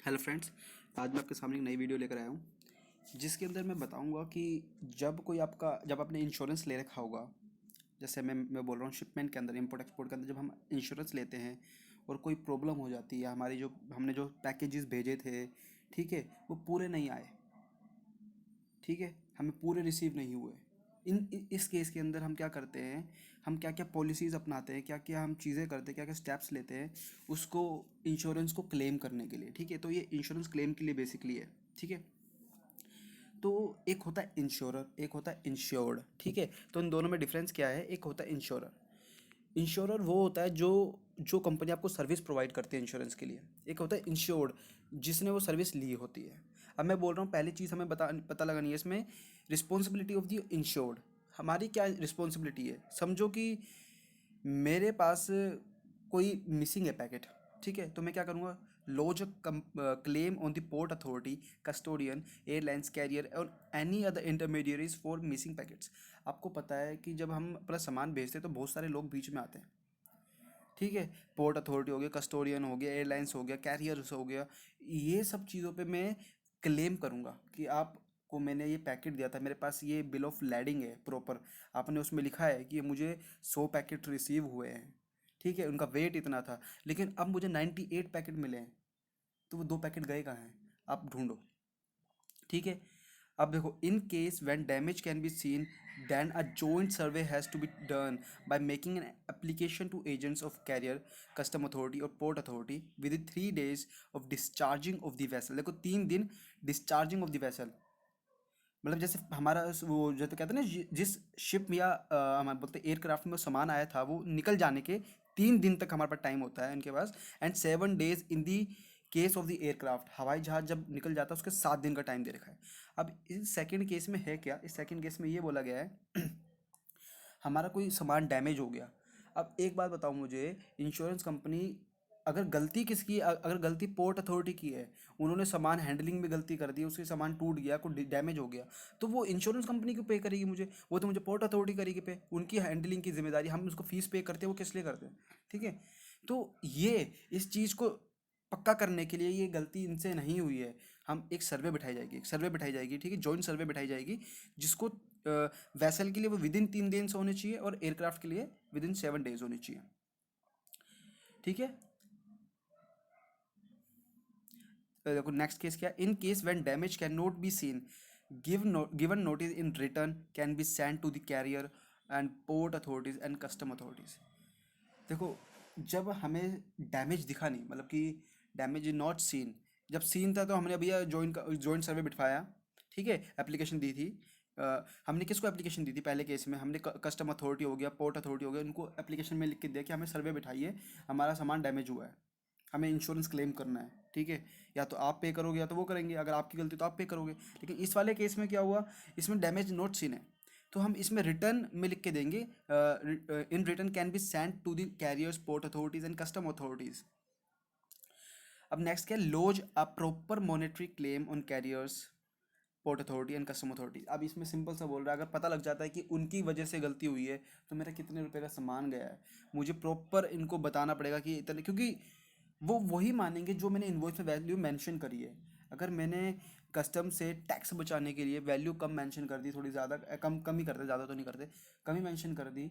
Hello friends. आज मैं आपके सामने एक नई वीडियो लेकर आया हूँ जिसके अंदर मैं बताऊँगा कि जब आपने इंश्योरेंस ले रखा होगा। जैसे मैं बोल रहा हूँ शिपमेंट के अंदर, इंपोर्ट एक्सपोर्ट के अंदर जब हम इंश्योरेंस लेते हैं और कोई प्रॉब्लम हो जाती है, हमारी जो हमने जो पैकेजेस भेजे थे, ठीक है, वो पूरे नहीं आए, ठीक है, हमें पूरे रिसीव नहीं हुए। इस केस के अंदर हम क्या करते हैं, हम क्या क्या पॉलिसीज़ अपनाते हैं, क्या क्या हम चीज़ें करते हैं, क्या क्या स्टेप्स लेते हैं उसको, इंश्योरेंस को क्लेम करने के लिए। ठीक है, तो ये इंश्योरेंस क्लेम के लिए बेसिकली है। ठीक है, तो एक होता है इंश्योरर, एक होता है इंश्योर्ड। ठीक है, तो इन दोनों में डिफरेंस क्या है? एक होता है इंश्योरर। इंश्योरर वो होता है जो जो कंपनी आपको सर्विस प्रोवाइड करती है इंश्योरेंस के लिए। एक होता है इंश्योर्ड, जिसने वो सर्विस ली होती है। अब मैं बोल रहा हूँ, पहली चीज़ हमें पता लगानी है इसमें, रिस्पॉन्सिबिलिटी ऑफ द इंश्योर्ड। हमारी क्या रिस्पॉन्सिबिलिटी है? समझो कि मेरे पास कोई मिसिंग है पैकेट। ठीक है, तो मैं क्या करूँगा, lodge claim on the port authority, custodian, airlines carrier और any other intermediaries for missing packets. आपको पता है कि जब हम अपना सामान भेजते हैं तो बहुत सारे लोग बीच में आते हैं। ठीक है, पोर्ट अथॉरिटी हो गया, कस्टोडियन हो गया, एयरलाइंस हो गया, कैरियर्स हो गया। ये सब चीज़ों पे मैं क्लेम करूँगा कि आपको मैंने ये पैकेट दिया था, मेरे पास ये बिल ऑफ लैडिंग है प्रॉपर, आपने उसमें लिखा है कि मुझे 100 पैकेट रिसीव हुए हैं। ठीक है, उनका वेट इतना था, लेकिन अब मुझे 98 पैकेट मिले हैं, तो वो 2 पैकेट गए कहाँ हैं? आप ढूंढो। ठीक है, अब देखो, in case when damage can be seen, then a joint survey has to be done by making an application to agents of carrier, custom authority और port authority within 3 days of discharging of the vessel. देखो, 3 दिन discharging of the vessel, मतलब जैसे हमारा वो जो तो कहते हैं ना, जिस शिप या हमारे बोलते एयरक्राफ्ट में वो सामान आया था, वो निकल जाने के 3 दिन तक हमारे पास टाइम होता है इनके पास। And 7 days in the case of the aircraft, हवाई जहाज जब निकल जाता है उसके 7 दिन का टाइम दे रखा है। अब इस सेकंड केस में है क्या? इस सेकंड केस में ये बोला गया है हमारा कोई सामान डैमेज हो गया। अब एक बात बताओ मुझे, इंश्योरेंस कंपनी, अगर गलती किसकी, अगर गलती पोर्ट अथॉरिटी की है, उन्होंने सामान हैंडलिंग में गलती कर दी, उसके सामान टूट गया, कोई डैमेज हो गया, तो वो इंश्योरेंस कंपनी क्यों पे करेगी मुझे? वो तो मुझे पोर्ट अथॉरिटी करेगी पे, उनकी हैंडलिंग की जिम्मेदारी, हम उसको फीस पे करते हैं, वो किस लिए करते हैं? ठीक है, तो ये इस चीज़ को पक्का करने के लिए, ये गलती इनसे नहीं हुई है, हम एक सर्वे बिठाई जाएगी, एक सर्वे बिठाई जाएगी, ठीक है, जॉइंट सर्वे बिठाई जाएगी, जिसको वैसल के लिए वो विद इन 3 दिन से होने चाहिए और एयरक्राफ्ट के लिए विद इन 7 days होनी चाहिए। ठीक है, देखो नेक्स्ट केस क्या, in case when damage can not be seen, given notice in return can be send to the carrier and port authorities and custom authorities. देखो, जब हमें डैमेज दिखा नहीं, मतलब कि डैमेज इज नॉट सीन, जब seen था तो हमने अभी जॉइंट सर्वे बिठवाया, ठीक है, एप्लीकेशन दी थी। हमने किसको एप्लीकेशन दी थी? पहले केस में हमने कस्टम अथॉरिटी हो गया, पोर्ट अथॉरिटी हो गया, उनको एप्लीकेशन में लिख के दिया कि हमें सर्वे बिठाइए, हमारा सामान डैमेज हुआ है, हमें इंश्योरेंस क्लेम करना है। ठीक है, या तो आप पे करोगे या तो वो करेंगे, अगर आपकी गलती तो आप पे करोगे। लेकिन इस वाले केस में क्या हुआ, इसमें डैमेज नोट सीन है, तो हम इसमें रिटर्न में लिख के देंगे, in return can be send to the carriers, port authorities and custom authorities. अब नेक्स्ट क्या, lodge a proper monetary claim on carriers, port authority and custom authority. अब इसमें सिंपल सा बोल रहा है, अगर पता लग जाता है कि उनकी वजह से गलती हुई है, तो मेरा कितने रुपए का सामान गया है, मुझे प्रॉपर इनको बताना पड़ेगा कि इतने, क्योंकि वो वही मानेंगे जो मैंने इन्वॉइस में वैल्यू मेंशन करी है। अगर मैंने कस्टम से टैक्स बचाने के लिए वैल्यू कम मेंशन कर दी, थोड़ी ज़्यादा, कम कम ही करते, ज़्यादा तो नहीं करते, कम ही मेंशन कर दी,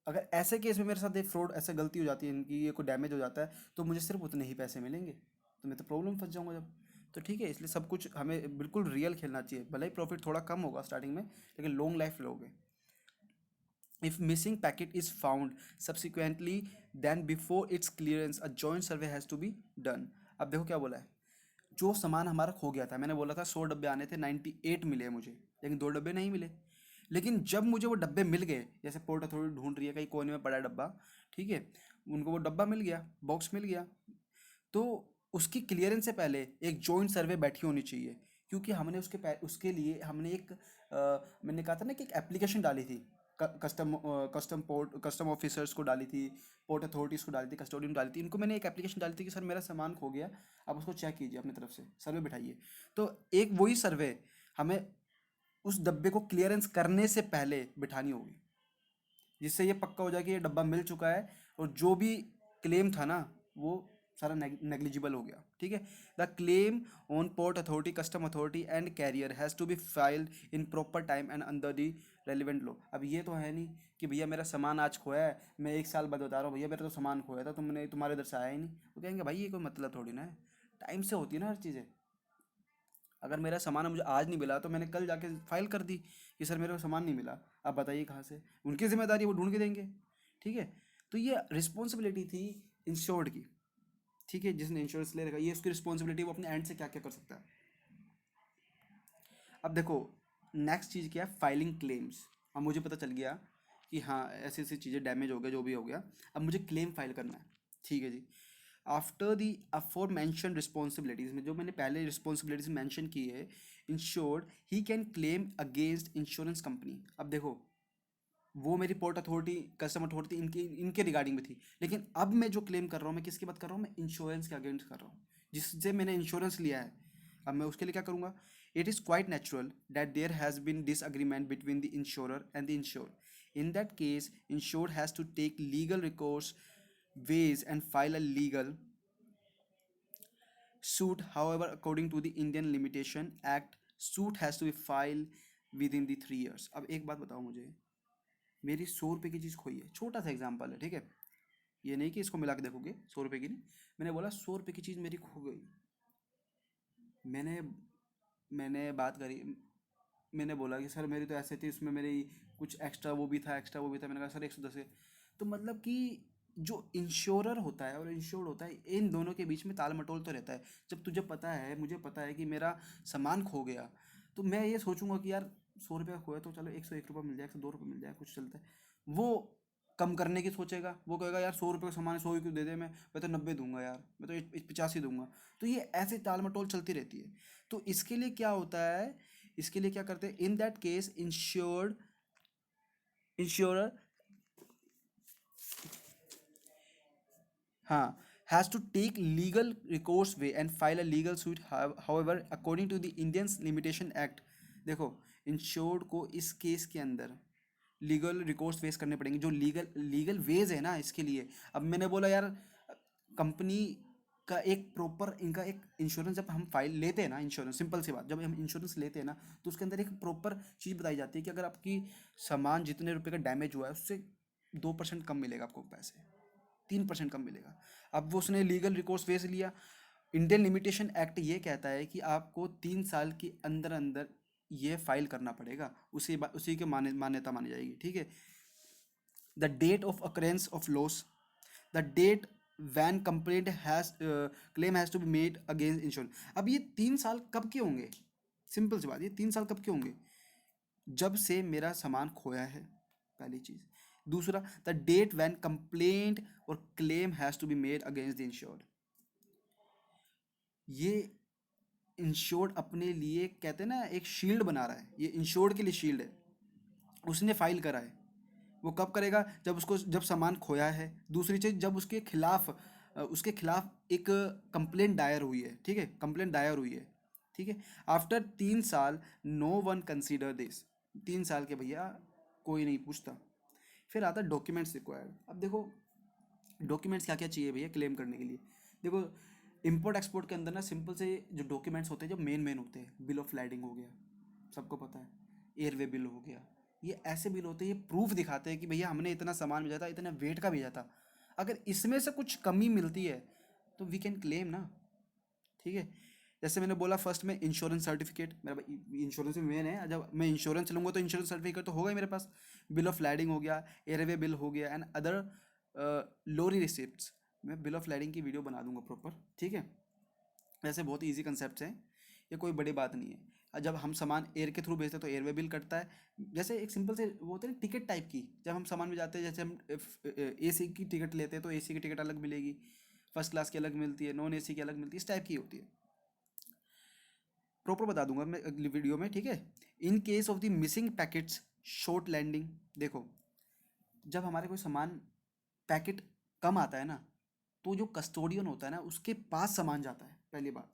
अगर ऐसे केस में मेरे साथ एक फ्रॉड, ऐसे गलती हो जाती है इनकी, ये कोई डैमेज हो जाता है, तो मुझे सिर्फ उतने ही पैसे मिलेंगे, तो मैं तो प्रॉब्लम फंस जाऊंगा जब। तो ठीक है, इसलिए सब कुछ हमें बिल्कुल रियल खेलना चाहिए, भले ही प्रॉफिट थोड़ा कम होगा स्टार्टिंग में, लेकिन लॉन्ग लाइफ लोगे। If missing packet is found subsequently, then before its clearance a joint survey has to be done. अब देखो क्या बोला है, जो सामान हमारा खो गया था, मैंने बोला था 100 डब्बे आने थे, 98 मिले मुझे, लेकिन 2 डब्बे नहीं मिले। लेकिन जब मुझे वो डब्बे मिल गए, जैसे पोर्ट अथॉरिटी ढूंढ रही है कहीं कोने में पड़ा है डब्बा, ठीक है, उनको वो डब्बा मिल गया, बॉक्स मिल गया, तो उसकी क्लियरेंस से पहले एक जॉइंट सर्वे बैठी होनी चाहिए, क्योंकि हमने उसके लिए हमने मैंने कहा था ना कि एक एप्लीकेशन डाली थी, कस्टम ऑफिसर्स को डाली थी, पोर्ट अथॉरिटीज़ को डाली थी, कस्टोडियन डाली थी, इनको मैंने एक एप्लीकेशन डाली थी कि सर मेरा सामान खो गया, आप उसको चेक कीजिए अपनी तरफ से, सर्वे बिठाइए। तो एक वही सर्वे हमें उस डब्बे को क्लियरेंस करने से पहले बिठानी होगी, जिससे ये पक्का हो जाए कि ये डब्बा मिल चुका है, और जो भी क्लेम था ना, वो सारा नेग्लिजिबल हो गया, ठीक है। The claim on port authority, custom authority and carrier has to be filed in proper time and under the relevant law. अब ये तो है नहीं कि भैया मेरा सामान आज खोया है, मैं 1 साल बाद बता रहा हूँ भैया मेरा तो सामान खोया था, तुमने तुम्हारे इधर से आया ही नहीं। वो कहेंगे भाई ये कोई मतलब थोड़ी ना है, टाइम से होती है ना हर चीज़ें। अगर मेरा सामान मुझे आज नहीं मिला तो मैंने कल जाके फाइल कर दी कि सर मेरे को सामान नहीं मिला, आप बताइए कहाँ से। उनकी जिम्मेदारी है, वो ढूंढ के देंगे, ठीक है। तो ये रिस्पॉन्सिबिलिटी थी इंश्योर्ड की, ठीक है। जिसने इंश्योरेंस ले रखा, ये उसकी रिस्पॉन्सिबिलिटी, वो अपने एंड से क्या क्या कर सकता है। अब देखो नेक्स्ट चीज़ क्या है, फाइलिंग क्लेम्स। अब मुझे पता चल गया कि हाँ ऐसी ऐसी चीज़ें डैमेज हो गया, जो भी हो गया, अब मुझे क्लेम फाइल करना है, ठीक है जी। आफ्टर दी अफोर मैंशन रिस्पॉन्सिबिलिटीज में, जो मैंने पहले रिस्पॉन्सिबिलिटीज मैंशन की है, insured he can claim against insurance company. अब देखो वो मेरी पोर्ट अथॉरिटी, कस्टम अथॉरिटी, इनके इनके रिगार्डिंग में थी, लेकिन अब मैं जो क्लेम कर रहा हूँ, मैं किसकी बात कर रहा हूँ, मैं इंश्योरेंस के अगेंस्ट कर रहा हूँ, जिससे मैंने इंश्योरेंस लिया है। अब मैं उसके लिए क्या करूँगा, it is quite natural that there has been disagreement between the insurer and the insure. In that case insured has to take legal recourse ways and file a legal suit. However, according to the Indian Limitation Act, suit has to be filed within the 3 years. अब एक बात बताओ मुझे, मेरी 100 रुपये की चीज़ खोई है, छोटा सा एग्जांपल है, ठीक है। ये नहीं कि इसको मिला के देखोगे, 100 रुपये की नहीं, मैंने बोला 100 रुपये की चीज़ मेरी खो गई। मैंने मैंने बात करी, मैंने बोला कि सर मेरी तो ऐसे थी, उसमें मेरी कुछ एक्स्ट्रा वो भी था, एक्स्ट्रा वो भी था। मैंने कहा सर 110 है। तो मतलब कि जो इंश्योरर होता है और इंश्योर्ड होता है, इन दोनों के बीच में ताल मटोल तो रहता है। जब तुझे पता है, मुझे पता है कि मेरा सामान खो गया, तो मैं ये सोचूंगा कि यार 100 रुपया खोया तो चलो 101 रुपया मिल जाए, 102 रुपये मिल जाए, कुछ चलता है। वो कम करने की सोचेगा, वो कहेगा यार 100 रुपये का सामान 100 क्यों दे दे, मैं तो 90 दूंगा यार, मैं तो 85 दूंगा। तो ये ऐसे टाल मटोल चलती रहती है। तो इसके लिए क्या होता है, इसके लिए क्या करते हैं, इन दैट केस इंश्योरर, हाँ, has to take legal recourse way and file a legal suit. However according to the Indian Limitation Act, देखो इंश्योर्ड को इस केस के अंदर लीगल रिकोर्स फेस करने पड़ेंगे, जो लीगल लीगल वेज है ना इसके लिए। अब मैंने बोला यार कंपनी का एक प्रॉपर, इनका एक इंश्योरेंस, जब हम फाइल लेते हैं ना, इंश्योरेंस सिंपल सी बात, जब हम इंश्योरेंस लेते हैं ना, तो उसके अंदर एक प्रॉपर चीज़ बताई जाती है कि अगर आपकी सामान जितने रुपए का डैमेज हुआ है, उससे 2% कम मिलेगा आपको पैसे, 3% कम मिलेगा। अब वो उसने लीगल रिकोर्स फेस लिया। इंडियन लिमिटेशन एक्ट ये कहता है कि आपको 3 साल के अंदर अंदर ये फाइल करना पड़ेगा, उसी के मान्यता मानी जाएगी, ठीक है। The date of occurrence of loss, the date when complaint has claim has to be made against insurance. अब ये 3 साल कब के होंगे, सिंपल सी बात, ये 3 साल कब के होंगे, जब से मेरा सामान खोया है, पहली चीज़। दूसरा, द डेट वैन कंप्लेंट और claim has to be made against the insured. ये इंश्योर्ड अपने लिए कहते हैं ना एक शील्ड बना रहा है, ये इंश्योर्ड के लिए शील्ड है, उसने फाइल करा है। वो कब करेगा, जब उसको, जब सामान खोया है। दूसरी चीज़, जब उसके खिलाफ एक कंप्लेंट दायर हुई है, ठीक है, कंप्लेंट दायर हुई है, ठीक है। आफ्टर 3 साल नो वन कंसीडर दिस, 3 साल के भैया कोई नहीं पूछता। फिर आता है डॉक्यूमेंट्स रिक्वायर्ड। अब देखो डॉक्यूमेंट्स क्या क्या चाहिए भैया क्लेम करने के लिए। देखो इंपोर्ट एक्सपोर्ट के अंदर ना सिंपल से जो डॉक्यूमेंट्स होते हैं, जो मेन मेन होते हैं, बिल ऑफ लाइडिंग हो गया, सबको पता है, एयरवे बिल हो गया, ये ऐसे बिल होते हैं, ये प्रूफ दिखाते हैं कि भैया हमने इतना सामान भेजा था, इतना वेट का भेजा था। अगर इसमें से कुछ कमी मिलती है तो वी कैन क्लेम ना, ठीक है। जैसे मैंने बोला फर्स्ट में इंश्योरेंस सर्टिफिकेट, मेरा इंश्योरेंस में मेन है, जब मैं इंश्योरेंस लूँगा तो इंश्योरेंस सर्टिफिकेट तो होगा ही मेरे पास। बिल ऑफ लाइडिंग हो गया, एयरवे बिल हो गया, एंड अदर लोरी रिसिप्ट्स। मैं बिल ऑफ लाइडिंग की वीडियो बना दूंगा प्रॉपर, ठीक है। वैसे बहुत ईजी कंसेप्ट हैं, ये कोई बड़ी बात नहीं है। जब हम सामान एयर के थ्रू भेजते हैं तो एयरवे बिल कटता है। जैसे एक सिंपल से वो होते हैं टिकट टाइप की, जब हम सामान में जाते हैं, जैसे हम एसी की टिकट लेते हैं तो एसी की टिकट अलग मिलेगी, फर्स्ट क्लास की अलग मिलती है, नॉन एसी की अलग मिलती है, इस टाइप की होती है। प्रॉपर बता दूंगा मैं अगली वीडियो में, ठीक है। In case of the missing packets short landing, देखो जब हमारे कोई सामान पैकेट कम आता है ना, तो जो कस्टोडियन होता है ना, उसके पास सामान जाता है, पहली बात।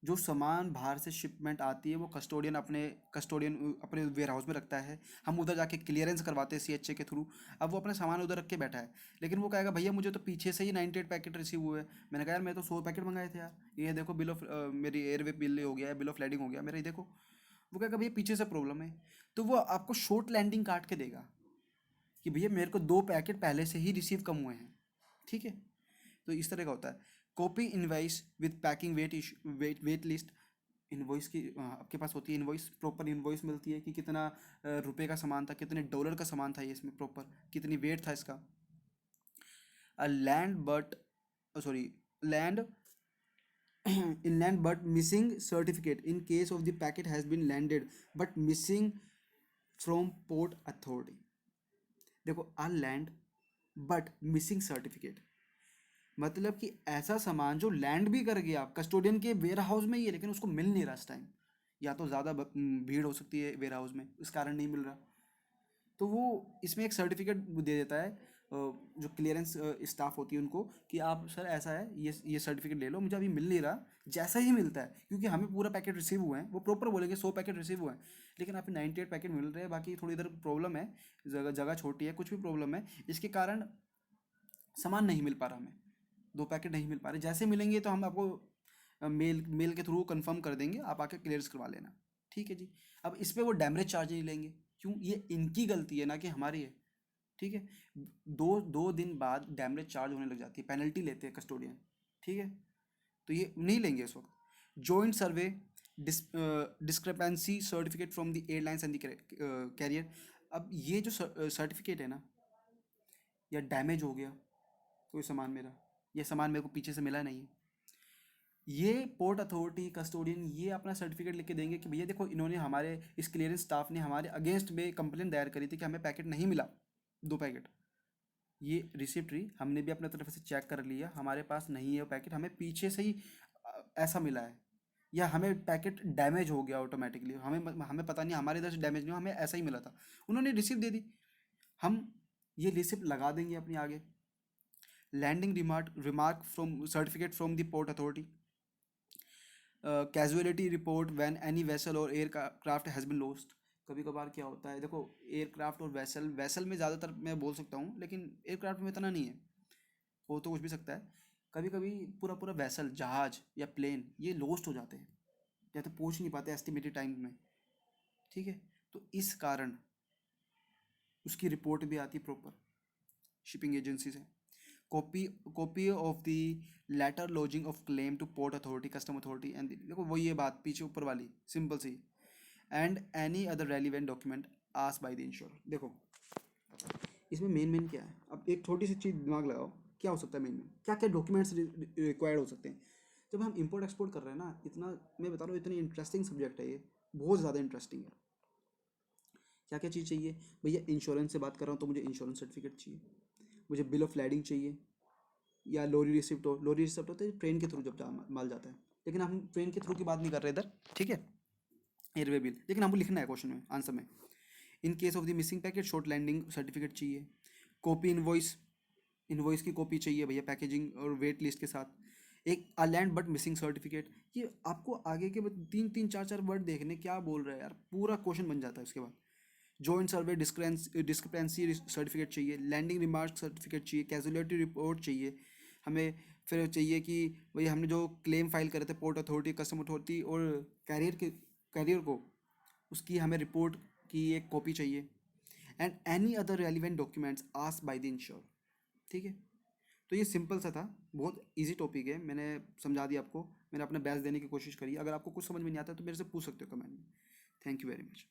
जो सामान बाहर से शिपमेंट आती है वो कस्टोडियन अपने वेयर हाउस में रखता है, हम उधर जाके क्लियरेंस करवाते हैं CHA के थ्रू। अब वो अपने सामान उधर रख के बैठा है, लेकिन वो कहेगा भैया मुझे तो पीछे से ही 98 पैकेट रिसीव हुए। मैंने कहा यार मैं तो 100 पैकेट मंगाए थे यार, ये देखो बिल ऑफ मेरी एयरवे बिल हो गया है, बिल ऑफ लैंडिंग हो गया मेरा, ये देखो। वो कहेगा भैया पीछे से प्रॉब्लम है, तो वो आपको शॉर्ट लैंडिंग काट के देगा कि भैया मेरे को 2 पैकेट पहले से ही रिसीव कम हुए हैं, ठीक है। तो इस तरह का होता है। Copy invoice with packing weight list. Invoice की आपके पास होती है इनवॉइस, प्रॉपर इनवॉइस मिलती है कि कितना रुपए का सामान था, कितने डॉलर का सामान था ये, इसमें प्रॉपर कितनी वेट था इसका। A land but sorry land inland but missing certificate in case of the packet has been landed but missing from port authority। देखो आ लैंड बट मिसिंग सर्टिफिकेट, मतलब कि ऐसा सामान जो लैंड भी कर गया कस्टोडियन के वेयर हाउस में ही है, लेकिन उसको मिल नहीं रहा इस टाइम, या तो ज़्यादा भीड़ हो सकती है वेयर हाउस में, इस कारण नहीं मिल रहा। तो वो इसमें एक सर्टिफिकेट दे देता है जो क्लियरेंस स्टाफ होती है उनको, कि आप सर ऐसा है, ये सर्टिफिकेट ले लो, मुझे अभी मिल नहीं रहा। जैसा ही मिलता है, क्योंकि हमें पूरा पैकेट रिसीव हुए हैं, वो प्रॉपर बोलेंगे 100 पैकेट रिसीव हुए हैं, लेकिन आप 98 पैकेट मिल रहे हैं, बाकी थोड़ी इधर प्रॉब्लम है, जगह जगह छोटी है, कुछ भी प्रॉब्लम है, इसके कारण सामान नहीं मिल पा रहा हमें, 2 पैकेट नहीं मिल पा रहे। जैसे मिलेंगे तो हम आपको मेल मेल के थ्रू कंफर्म कर देंगे, आप आके क्लियर्स करवा लेना, ठीक है जी। अब इस पे वो डैमरेज चार्ज नहीं लेंगे, क्यों, ये इनकी गलती है ना कि हमारी है, ठीक है। दो दो दिन बाद डैमरेज चार्ज होने लग जाती है, पेनल्टी लेते हैं कस्टोडियन, ठीक है। तो ये नहीं लेंगे इस वक्त। Joint survey discrepancy certificate from the airlines and the carrier. अब ये जो सर्टिफिकेट है ना, या डैमेज हो गया कोई सामान मेरा, ये सामान मेरे को पीछे से मिला नहीं है, ये पोर्ट अथॉरिटी कस्टोडियन ये अपना सर्टिफिकेट लिख के देंगे कि भैया देखो इन्होंने हमारे इस क्लियरेंस स्टाफ ने हमारे अगेंस्ट में कंप्लेंट दायर करी थी कि हमें पैकेट नहीं मिला, 2 पैकेट। ये रिसिप्ट रही, हमने भी अपने तरफ से चेक कर लिया, हमारे पास नहीं है वो पैकेट, हमें पीछे से ही ऐसा मिला है, या हमें पैकेट डैमेज हो गया ऑटोमेटिकली, हमें हमें पता नहीं, हमारे इधर से डैमेज नहीं हुआ, हमें ऐसा ही मिला था। उन्होंने रिसिप्ट दे दी, हम ये रिसिप्ट लगा देंगे अपनी आगे। Landing remark from certificate from the port authority. Casualty report when any vessel और एयरक्राफ्ट हैज़ बीन लॉस्ट। कभी कभार क्या होता है, देखो एयरक्राफ्ट और वेसल में ज़्यादातर मैं बोल सकता हूँ, लेकिन एयरक्राफ्ट में इतना नहीं है, हो तो कुछ भी सकता है। कभी कभी पूरा पूरा वेसल, जहाज या प्लेन, ये लॉस्ट हो जाते हैं, या तो पहुँच नहीं पाते एस्टिमेटेड टाइम में, ठीक है। तो इस कारण उसकी रिपोर्ट भी आती है प्रॉपर शिपिंग एजेंसी से। Copy copy of the letter lodging of claim to port authority custom authority and, देखो वो ये बात पीछे ऊपर वाली सिंपल सी, and any other relevant document asked by the insurer. देखो इसमें मेन क्या है, अब एक छोटी सी चीज़ दिमाग लगाओ, क्या हो सकता है मेन क्या क्या डॉक्यूमेंट्स रिक्वायर्ड हो सकते हैं जब हम इंपोर्ट एक्सपोर्ट कर रहे हैं ना। इतना मैं बता रहा हूँ, इतनी इंटरेस्टिंग सब्जेक्ट है ये, बहुत ज़्यादा इंटरेस्टिंग है। क्या क्या चीज़ चाहिए भैया, इंश्योरेंस से बात कर रहा हूँ तो मुझे इंश्योरेंस सर्टिफिकेट चाहिए, मुझे बिल ऑफ लैंडिंग चाहिए, या लोरी रिसिप्ट हो, लोरी रिसिप्ट होते हैं ट्रेन के थ्रू जब माल जाता है, लेकिन हम ट्रेन के थ्रू की बात नहीं कर रहे इधर, ठीक है। एयरवे बिल, लेकिन हमको लिखना है क्वेश्चन में आंसर में। In case of the missing packet short landing certificate चाहिए। कॉपी इनवॉइस, इनवॉइस की कॉपी चाहिए भैया पैकेजिंग और वेट लिस्ट के साथ। एक लैंड बट मिसिंग सर्टिफिकेट, ये आपको आगे के 3 3 4 4 वर्ड देखने क्या बोल रहे हैं यार, पूरा क्वेश्चन बन जाता है उसके बाद। जॉइंट सर्वे डिस्क्रिपेंसी सर्टिफिकेट चाहिए, लैंडिंग रिमार्क सर्टिफिकेट चाहिए, कैजुअलिटी रिपोर्ट चाहिए हमें। फिर चाहिए कि भाई हमने जो क्लेम फाइल करे थे पोर्ट अथॉरिटी कस्टम अथॉरिटी और कैरियर को, उसकी हमें रिपोर्ट की एक कॉपी चाहिए। And any other relevant documents asked by the ensure, ठीक है। तो ये सिंपल सा था, बहुत इजी टॉपिक है, मैंने समझा दिया आपको, मैंने अपना बेस्ट देने की कोशिश करी। अगर आपको कुछ समझ में नहीं आता तो मेरे से पूछ सकते हो कमेंट में। Thank you very much.